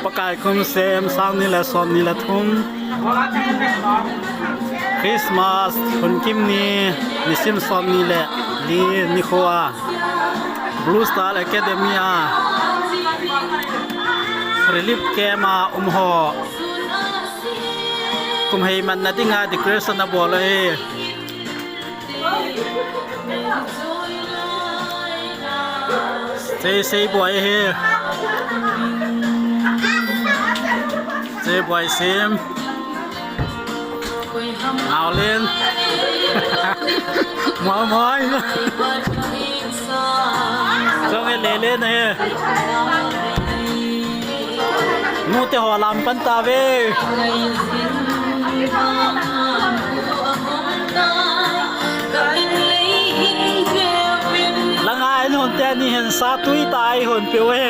ประกาศคุณเซมสร้างนี่แหละสอนนี่แหละทุ่มคริสต์มาสคนกิมนี่นิสิมสอนนี่แหละลีนิโคอาบลูสตาร์แอคาเดมีอาริลิฟแกมาหอกุมให้มันนัดงานดิเกรสนาบอลเลยsay boy here say boy sim เอาเล่นมอมอยช่วงนี้เล่นเฮ้นูเตหัวลำปันตาเวละไงหนแต่นี่เห็นซาตุยตายหนเปียวเฮ